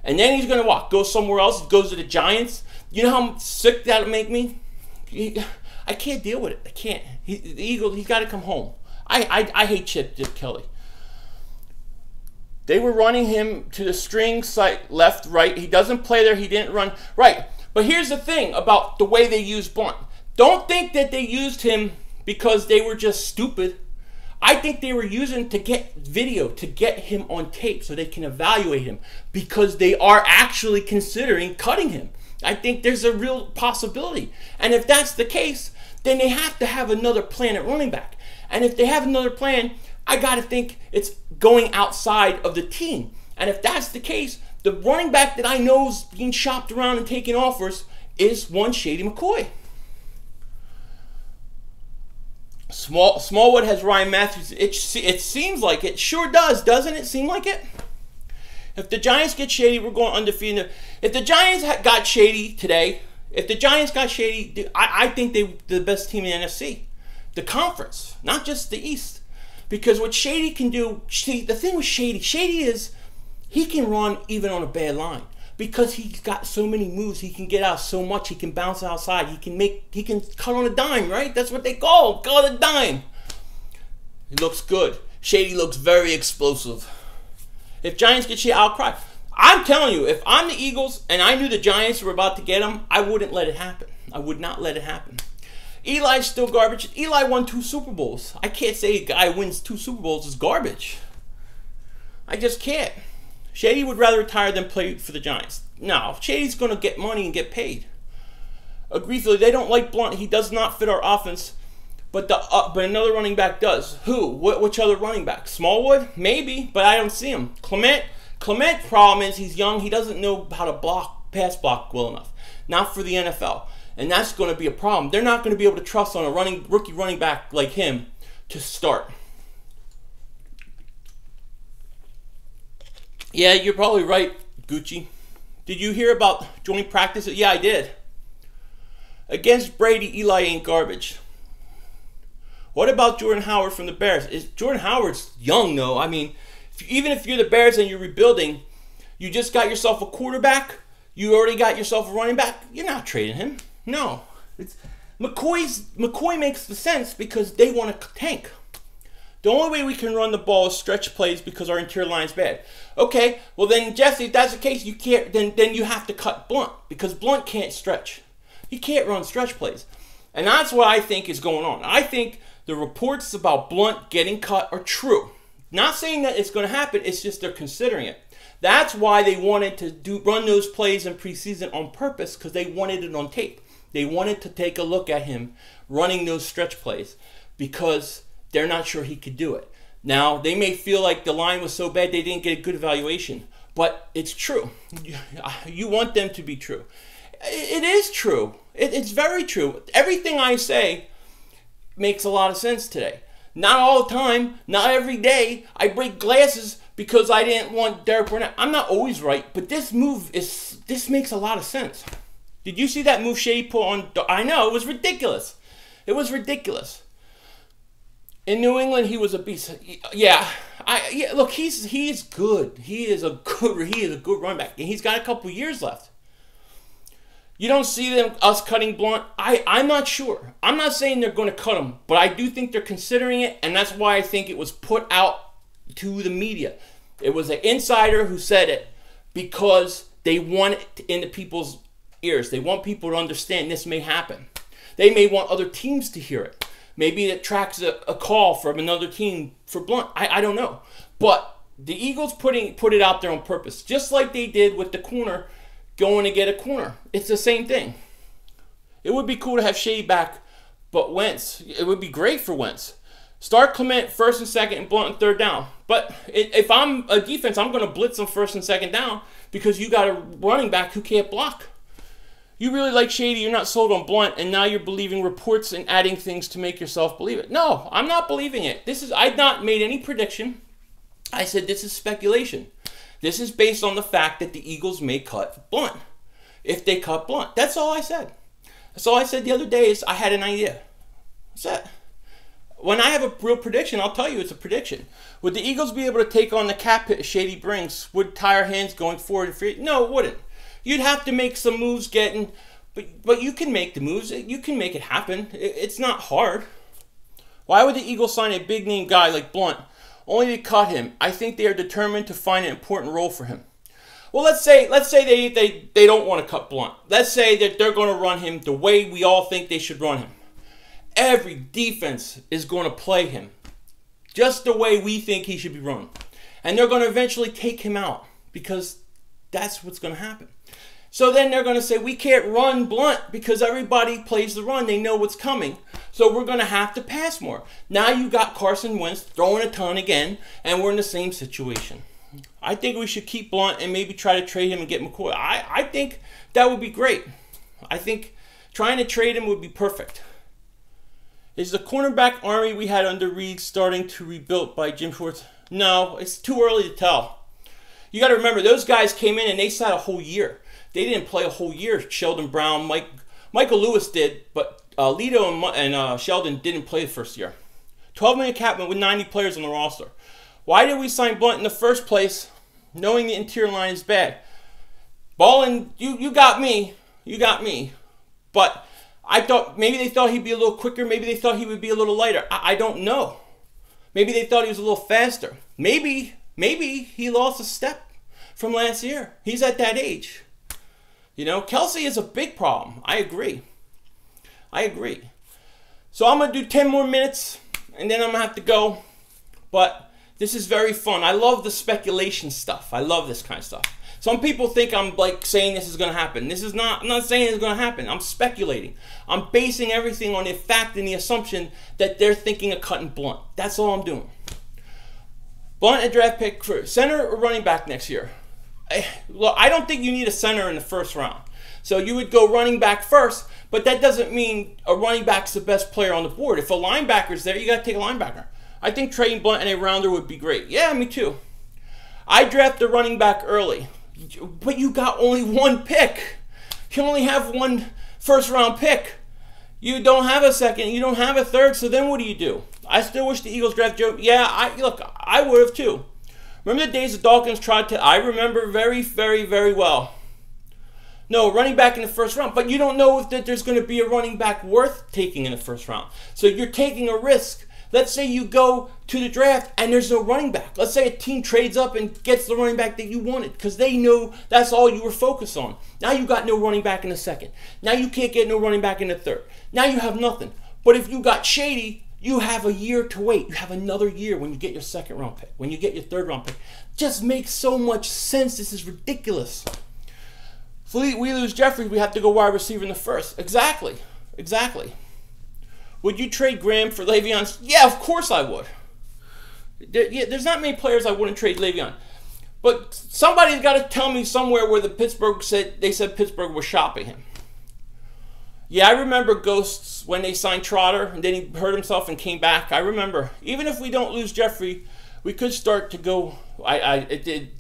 And then he's going to walk, go somewhere else, goes to the Giants. You know how sick that'll make me? I can't deal with it. I can't. The Eagles, he's got to come home. I hate Chip Kelly. They were running him to the string site, left, right. He doesn't play there. He didn't run. Right. But here's the thing about the way they used Blount. Don't think that they used him because they were just stupid. I think they were using to get video, to get him on tape so they can evaluate him, because they are actually considering cutting him. I think there's a real possibility. And if that's the case, then they have to have another plan at running back. And if they have another plan, I got to think it's going outside of the team. And if that's the case, the running back that I know is being shopped around and taking offers is one Shady McCoy. Smallwood has Ryan Matthews. It seems like it. Sure does, doesn't it seem like it? If the Giants get Shady, we're going undefeated. If the Giants got Shady today, I think they're the best team in the NFC. The conference, not just the East. Because what Shady can do, the thing with Shady is he can run even on a bad line. Because he's got so many moves, he can get out so much, he can bounce outside, he can cut on a dime, right? That's what they call a dime. He looks good. Shady looks very explosive. If Giants get Shady, I'll cry. I'm telling you, if I'm the Eagles and I knew the Giants were about to get him, I wouldn't let it happen. I would not let it happen. Eli's still garbage. Eli won 2 Super Bowls. I can't say a guy wins 2 Super Bowls is garbage. I just can't. Shady would rather retire than play for the Giants. No, Shady's going to get money and get paid. Agreedly, they don't like Blount. He does not fit our offense. But another running back does. Who? Which other running back? Smallwood? Maybe, but I don't see him. Clement problem is he's young. He doesn't know how to pass block well enough. Not for the NFL. And that's going to be a problem. They're not going to be able to trust on a rookie running back like him to start. Yeah, you're probably right, Gucci. Did you hear about joint practice? Yeah, I did. Against Brady, Eli ain't garbage. What about Jordan Howard from the Bears? Jordan Howard's young, though. I mean, even if you're the Bears and you're rebuilding, you just got yourself a quarterback, you already got yourself a running back, you're not trading him. No. McCoy makes the sense because they want to tank. The only way we can run the ball is stretch plays because our interior line's bad. Okay, well then, Jesse, if that's the case, you can't. Then you have to cut Blount because Blount can't stretch. He can't run stretch plays, and that's what I think is going on. I think the reports about Blount getting cut are true. Not saying that it's going to happen. It's just they're considering it. That's why they wanted to run those plays in preseason on purpose because they wanted it on tape. They wanted to take a look at him running those stretch plays because they're not sure he could do it. Now, they may feel like the line was so bad they didn't get a good evaluation, but it's true. You want them to be true. It is true. It's very true. Everything I say makes a lot of sense today. Not all the time, not every day. I break glasses because I didn't want Derek Barnett. I'm not always right, but this makes a lot of sense. Did you see that move Shady put on? I know, it was ridiculous. It was ridiculous. In New England, he was a beast. Yeah, look, he is good. He is a good running back, and he's got a couple years left. You don't see us cutting Blount. I'm not sure. I'm not saying they're going to cut him, but I do think they're considering it, and that's why I think it was put out to the media. It was an insider who said it because they want it into people's ears. They want people to understand this may happen. They may want other teams to hear it. Maybe it tracks a call from another team for Blount. I don't know. But the Eagles put it out there on purpose, just like they did with the corner going to get a corner. It's the same thing. It would be cool to have Shady back, but Wentz, it would be great for Wentz. Start Clement first and second and Blount and third down. But if I'm a defense, I'm going to blitz them first and second down because you got a running back who can't block. You really like Shady, you're not sold on Blount, and now you're believing reports and adding things to make yourself believe it. No, I'm not believing it. I've not made any prediction. I said this is speculation. This is based on the fact that the Eagles may cut Blount. If they cut Blount. That's all I said. That's all I said the other day is I had an idea. That's it. When I have a real prediction, I'll tell you it's a prediction. Would the Eagles be able to take on the cap hit Shady brings? Would tie our hands going forward and free? No, it wouldn't. You'd have to make some moves but you can make the moves. You can make it happen. It's not hard. Why would the Eagles sign a big-name guy like Blount only to cut him? I think they are determined to find an important role for him. Well, let's say they don't want to cut Blount. Let's say that they're going to run him the way we all think they should run him. Every defense is going to play him. just the way we think he should be run. And they're going to eventually take him out because that's what's going to happen. So then they're going to say, we can't run Blount because everybody plays the run. They know what's coming. So we're going to have to pass more. Now you got Carson Wentz throwing a ton again, and we're in the same situation. I think we should keep Blount and maybe try to trade him and get McCoy. I think that would be great. I think trying to trade him would be perfect. Is the cornerback army we had under Reed starting to rebuild by Jim Schwartz? No, it's too early to tell. You got to remember, those guys came in and they sat a whole year. They didn't play a whole year. Sheldon Brown, Michael Lewis did, but Lito and Sheldon didn't play the first year. 12 million cap with 90 players on the roster. Why did we sign Blount in the first place, knowing the interior line is bad? Ballin, you got me. You got me. But I thought maybe they thought he'd be a little quicker. Maybe they thought he would be a little lighter. I don't know. Maybe they thought he was a little faster. Maybe he lost a step from last year. He's at that age. You know, Kelsey is a big problem. I agree. So I'm going to do 10 more minutes, and then I'm going to have to go. But this is very fun. I love the speculation stuff. I love this kind of stuff. Some people think I'm like saying this is going to happen. I'm not saying it's going to happen. I'm speculating. I'm basing everything on the fact and the assumption that they're thinking of cutting Blount. That's all I'm doing. Blount, a draft pick for center or running back next year. Look, I don't think you need a center in the first round. So you would go running back first, but that doesn't mean a running back's the best player on the board. If a linebacker's there, you got to take a linebacker. I think trading Blount and a rounder would be great. Yeah, me too. I draft a running back early, but you got only one pick. You only have one first-round pick. You don't have a second. You don't have a third, so then what do? I still wish the Eagles draft Joe. Yeah, I would have too. Remember the days the Dawkins tried to... I remember very, very, very well. No, running back in the first round. But you don't know if there's going to be a running back worth taking in the first round. So you're taking a risk. Let's say you go to the draft and there's no running back. Let's say a team trades up and gets the running back that you wanted because they know that's all you were focused on. Now you got no running back in the second. Now you can't get no running back in the third. Now you have nothing. But if you got shady... you have a year to wait. You have another year when you get your second round pick, when you get your third round pick. Just makes so much sense. This is ridiculous. If we lose Jeffrey, we have to go wide receiver in the first. Exactly. Would you trade Graham for Le'Veon? Yeah, of course I would. There's not many players I wouldn't trade Le'Veon. But somebody's got to tell me somewhere where they said Pittsburgh was shopping him. Yeah, I remember Ghosts when they signed Trotter and then he hurt himself and came back. I remember. Even if we don't lose Jeffrey, we could start to go. It did.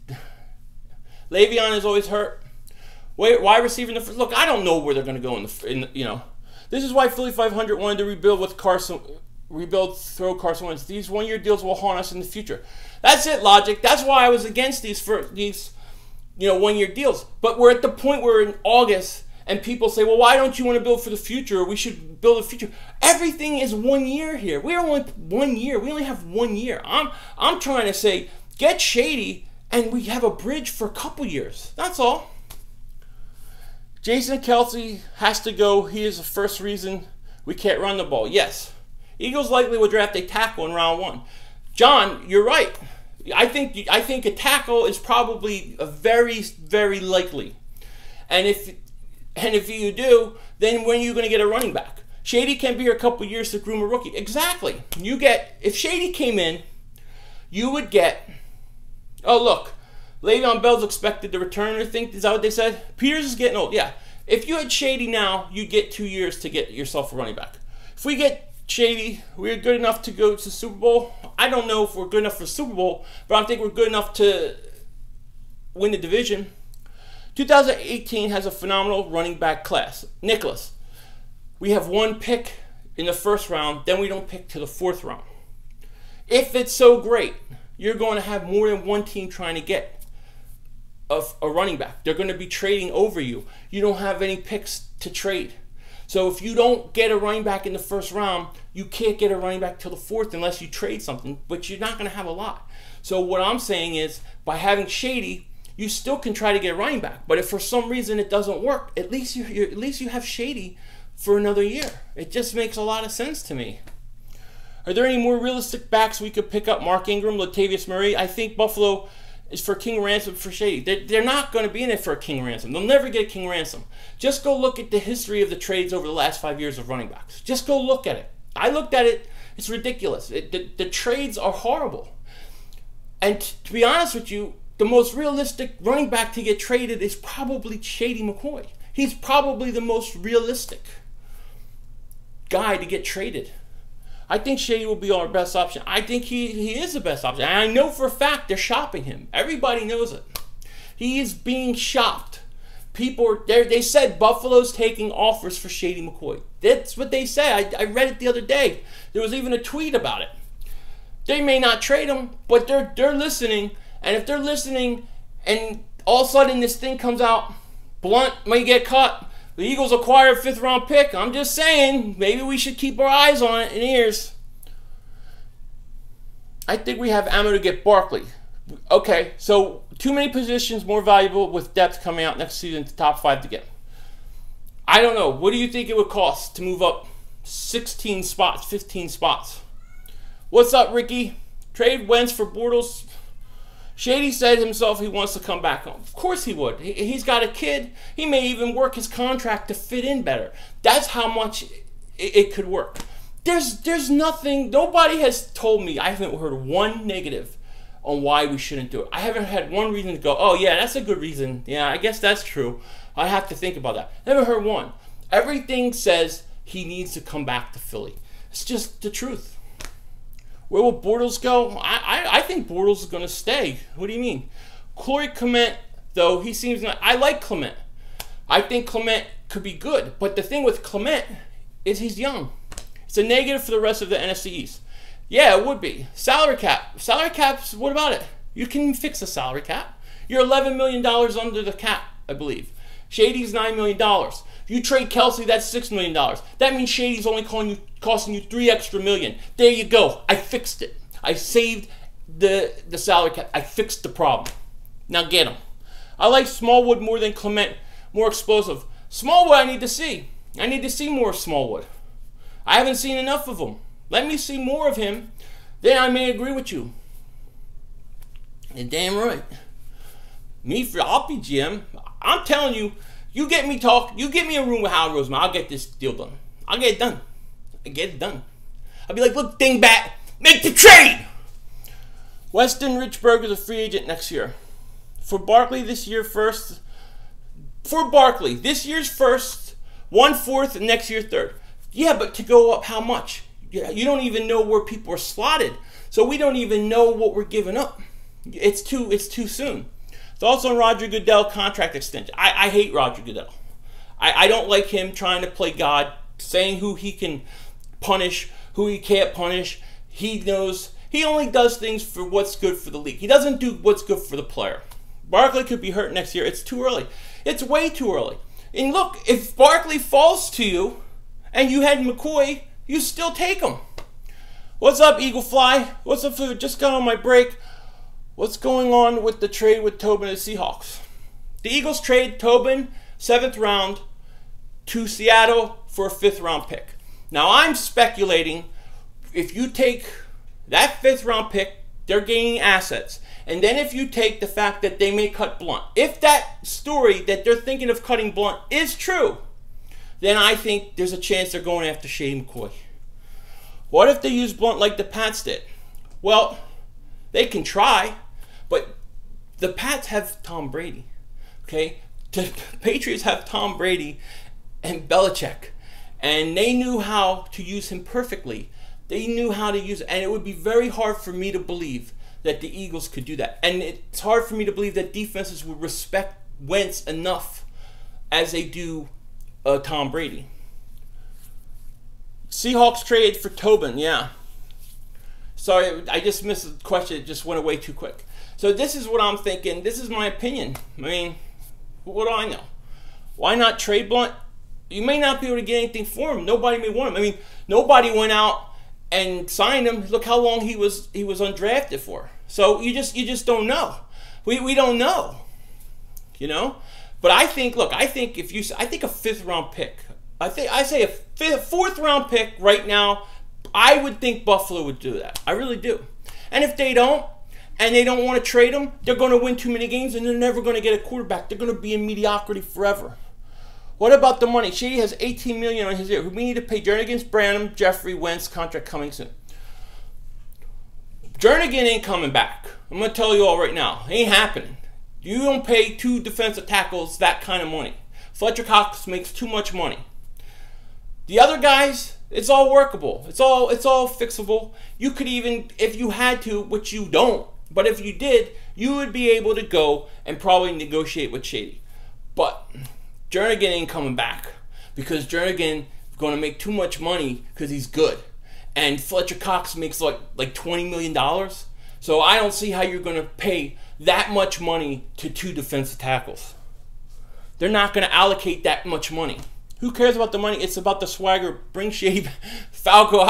Le'Veon is always hurt. Wide receiver in the first. Look, I don't know where they're going to go This is why Philly 500 wanted to rebuild throw Carson Wentz. These one-year deals will haunt us in the future. That's it, logic. That's why I was against these one-year deals. But we're at the point where in August. And people say, well, why don't you want to build for the future? We should build a future. Everything is 1 year here. We're only 1 year. We only have 1 year. I'm trying to say, get shady, and we have a bridge for a couple years. That's all. Jason Kelsey has to go. He is the first reason we can't run the ball. Yes. Eagles likely will draft a tackle in round 1. John, you're right. I think a tackle is probably a very, very likely. And if you do, then when are you going to get a running back? Shady can be here a couple years to groom a rookie. Exactly. If Shady came in, you would get... Oh, look. Le'Veon Bell's expected to return, I think. Is that what they said? Peters is getting old. Yeah. If you had Shady now, you'd get 2 years to get yourself a running back. If we get Shady, we're good enough to go to the Super Bowl. I don't know if we're good enough for the Super Bowl, but I think we're good enough to win the division. 2018 has a phenomenal running back class. Nicholas, we have one pick in the first round, then we don't pick to the fourth round. If it's so great, you're going to have more than one team trying to get a running back. They're going to be trading over you. You don't have any picks to trade. So if you don't get a running back in the first round, you can't get a running back till the fourth unless you trade something, but you're not going to have a lot. So what I'm saying is, by having Shady, you still can try to get a running back, but if for some reason it doesn't work, at least you have Shady for another year. It just makes a lot of sense to me. Are there any more realistic backs we could pick up? Mark Ingram, Latavius Murray. I think Buffalo is for King Ransom for Shady. They're not going to be in it for a King Ransom. They'll never get a King Ransom. Just go look at the history of the trades over the last 5 years of running backs. Just go look at it. I looked at it. It's ridiculous. The trades are horrible. And to be honest with you, the most realistic running back to get traded is probably Shady McCoy. He's probably the most realistic guy to get traded. I think Shady will be our best option. I think he is the best option. And I know for a fact they're shopping him. Everybody knows it. He is being shopped. People, they said Buffalo's taking offers for Shady McCoy. That's what they said. I read it the other day. There was even a tweet about it. They may not trade him, but they're listening. And if they're listening and all of a sudden this thing comes out, Blount may get cut, the Eagles acquire a 5th round pick. I'm just saying, maybe we should keep our eyes on it and ears. I think we have ammo to get Barkley. Okay, so too many positions more valuable with depth coming out next season to top 5 to get. I don't know. What do you think it would cost to move up 16 spots, 15 spots? What's up, Ricky? Trade Wentz for Bortles. Shady said himself he wants to come back home. Of course he would. He's got a kid. He may even work his contract to fit in better. That's how much it could work. There's nothing, nobody has told me, I haven't heard one negative on why we shouldn't do it. I haven't had one reason to go, oh yeah, that's a good reason. Yeah, I guess that's true. I have to think about that. Never heard one. Everything says he needs to come back to Philly. It's just the truth. Where will Bortles go? I think Bortles is going to stay. What do you mean? Corey Clement, though, he seems not. I like Clement. I think Clement could be good. But the thing with Clement is he's young. It's a negative for the rest of the NFC East. Yeah, it would be. Salary cap. Salary caps, what about it? You can fix a salary cap. You're $11 million under the cap, I believe. Shady's $9 million. You trade Kelsey, that's $6 million. That means Shady's only costing you $3 extra million. There you go. I fixed it. I saved the salary cap. I fixed the problem. Now get him. I like Smallwood more than Clement. More explosive. Smallwood I need to see. I need to see more of Smallwood. I haven't seen enough of him. Let me see more of him. Then I may agree with you. And damn right. I'll be GM. I'm telling you, you get me talk, you get me a room with Howard Roseman, I'll get this deal done. I'll get it done. I get it done. I'll be like, look, dingbat, make the trade! Weston Richburg is a free agent next year. For Barkley this year first. For Barkley, this year's first, 1/4, and next year third. Yeah, but to go up how much? You don't even know where people are slotted. So we don't even know what we're giving up. It's too soon. Thoughts on Roger Goodell contract extension? I hate Roger Goodell. I don't like him trying to play God, saying who he can punish, who he can't punish. He knows, he only does things for what's good for the league. He doesn't do what's good for the player. Barkley could be hurt next year. It's too early. It's way too early. And look, if Barkley falls to you and you had McCoy, you still take him. What's up, Eagle Fly? What's up, food? Just got on my break. What's going on with the trade with Tobin and the Seahawks? The Eagles trade Tobin, 7th round, to Seattle for a 5th round pick. Now I'm speculating if you take that 5th round pick, they're gaining assets. And then if you take the fact that they may cut Blount, if that story that they're thinking of cutting Blount is true, then I think there's a chance they're going after Shady McCoy. What if they use Blount like the Pats did? Well, they can try, but the Pats have Tom Brady, okay? The Patriots have Tom Brady and Belichick, and they knew how to use him perfectly. They knew how to use it, and it would be very hard for me to believe that the Eagles could do that. And it's hard for me to believe that defenses would respect Wentz enough as they do Tom Brady. Seahawks trade for Tobin, yeah. Sorry, I just missed the question. It just went away too quick. So this is what I'm thinking. This is my opinion. I mean, what do I know? Why not trade Blount? You may not be able to get anything for him. Nobody may want him. I mean, nobody went out and signed him. Look how long he was undrafted for. So you just don't know. We don't know. You know? But I think, look, I think a 5th round pick. I say a 4th round pick right now I would think Buffalo would do that. I really do. And if they don't, and they don't want to trade him, they're going to win too many games, and they're never going to get a quarterback. They're going to be in mediocrity forever. What about the money? Shady has $18 million on his ear. We need to pay Jernigan's Branham, Jeffrey, Wentz, contract coming soon. Jernigan ain't coming back. I'm going to tell you all right now. It ain't happening. You don't pay 2 defensive tackles that kind of money. Fletcher Cox makes too much money. The other guys, it's all workable. It's all fixable. You could even, if you had to, which you don't, but if you did, you would be able to go and probably negotiate with Shady. But Jernigan ain't coming back because Jernigan is going to make too much money because he's good. And Fletcher Cox makes like $20 million. So I don't see how you're going to pay that much money to 2 defensive tackles. They're not going to allocate that much money. Who cares about the money? It's about the swagger. Bring Shady. Falco,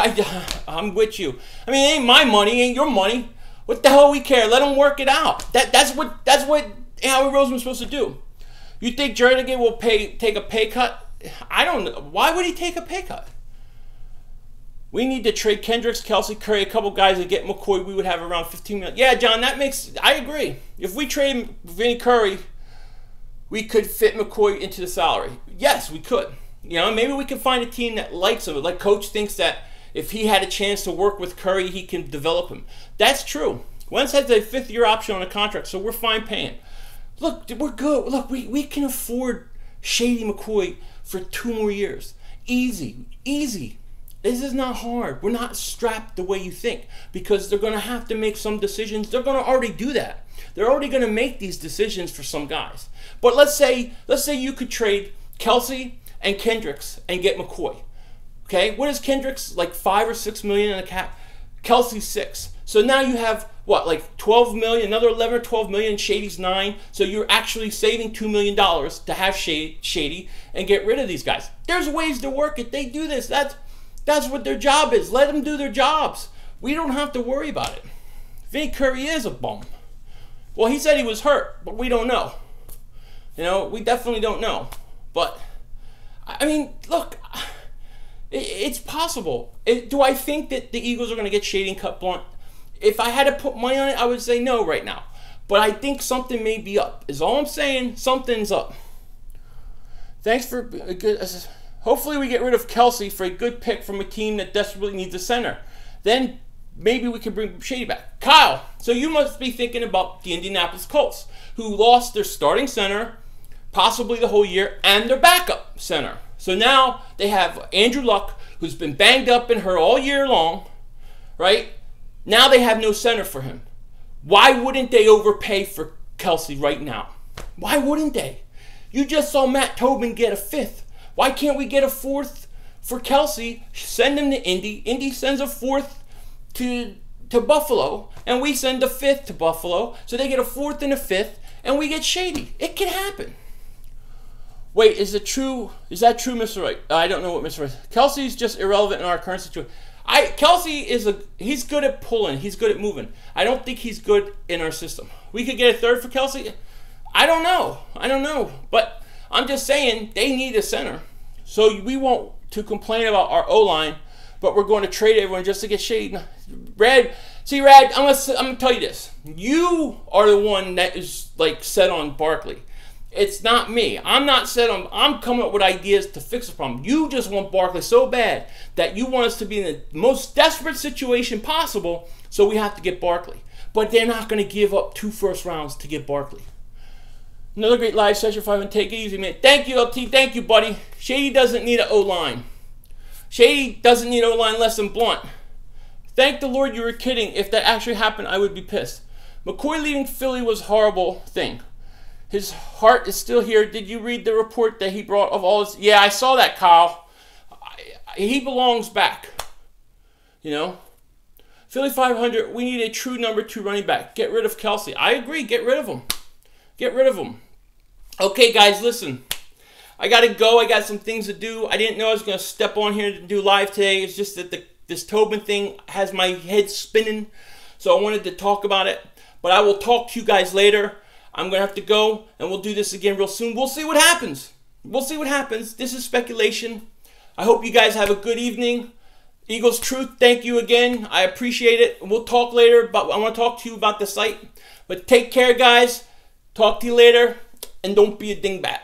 I'm with you. I mean, it ain't my money. It ain't your money. What the hell we care? Let them work it out. That's what Howie Roseman's supposed to do. You think Jernigan will take a pay cut? I don't know. Why would he take a pay cut? We need to trade Kendricks, Kelsey, Curry, a couple guys, and get McCoy. We would have around $15 million. Yeah, John, I agree. If we trade Vinny Curry, we could fit McCoy into the salary. Yes, we could. You know, maybe we can find a team that likes him. Like Coach thinks that if he had a chance to work with Curry, he can develop him. That's true. Wentz has a 5th-year option on a contract, so we're fine paying. Look, we're good. Look, we can afford Shady McCoy for 2 more years. Easy. Easy. This is not hard. We're not strapped the way you think because they're going to have to make some decisions. They're going to already do that. They're already going to make these decisions for some guys. But let's say you could trade Kelsey and Kendricks and get McCoy. Okay, what is Kendricks, like $5 or $6 million in the cap? Kelsey 6. So now you have what, like 12 million, another 11 or 12 million. Shady's 9. So you're actually saving $2 million to have Shady and get rid of these guys. There's ways to work it. They do this. That's what their job is. Let them do their jobs. We don't have to worry about it. Vinny Curry is a bum. Well, he said he was hurt, but we don't know. You know, we definitely don't know. But I mean, look. It's possible. Do I think that the Eagles are going to get Shady and cut Blount? If I had to put money on it, I would say no right now. But I think something may be up. Is all I'm saying. Something's up. Thanks for a good. Hopefully we get rid of Kelsey for a good pick from a team that desperately needs a center. Then maybe we can bring Shady back. Kyle, so you must be thinking about the Indianapolis Colts, who lost their starting center, possibly the whole year, and their backup center. So now they have Andrew Luck, who's been banged up and hurt all year long, right? Now they have no center for him. Why wouldn't they overpay for Kelsey right now? Why wouldn't they? You just saw Matt Tobin get a 5th. Why can't we get a 4th for Kelsey? Send him to Indy. Indy sends a 4th to Buffalo, and we send a 5th to Buffalo. So they get a 4th and a 5th, and we get Shady. It can happen. Wait, is it true? Is that true, Mr. Wright? I don't know what Mr. Wright. Kelsey's just irrelevant in our current situation. Kelsey he's good at pulling. He's good at moving. I don't think he's good in our system. We could get a 3rd for Kelsey. I don't know. But I'm just saying they need a center. So we won't to complain about our O-line, but we're going to trade everyone just to get Shady. Rad, I'm gonna tell you this. You are the one that is like set on Barkley. It's not me. I'm not set on. I'm coming up with ideas to fix the problem. You just want Barkley so bad that you want us to be in the most desperate situation possible, so we have to get Barkley. But they're not going to give up 2 first rounds to get Barkley. Another great live session. 5 and take it easy, man. Thank you, LT. Thank you, buddy. Shady doesn't need an O-line. Shady doesn't need O-line less than Blount. Thank the Lord you were kidding. If that actually happened, I would be pissed. McCoy leaving Philly was a horrible thing. His heart is still here. Did you read the report that he brought of all his... Yeah, I saw that, Kyle. He belongs back. You know? Philly 500, we need a true number 2 running back. Get rid of Kelsey. I agree. Get rid of him. Get rid of him. Okay, guys, listen. I got to go. I got some things to do. I didn't know I was going to step on here to do live today. It's just that this Tobin thing has my head spinning. So I wanted to talk about it. But I will talk to you guys later. I'm going to have to go, and we'll do this again real soon. We'll see what happens. We'll see what happens. This is speculation. I hope you guys have a good evening. Eagles Truth, thank you again. I appreciate it. We'll talk later, but I want to talk to you about the site. But take care, guys. Talk to you later, and don't be a dingbat.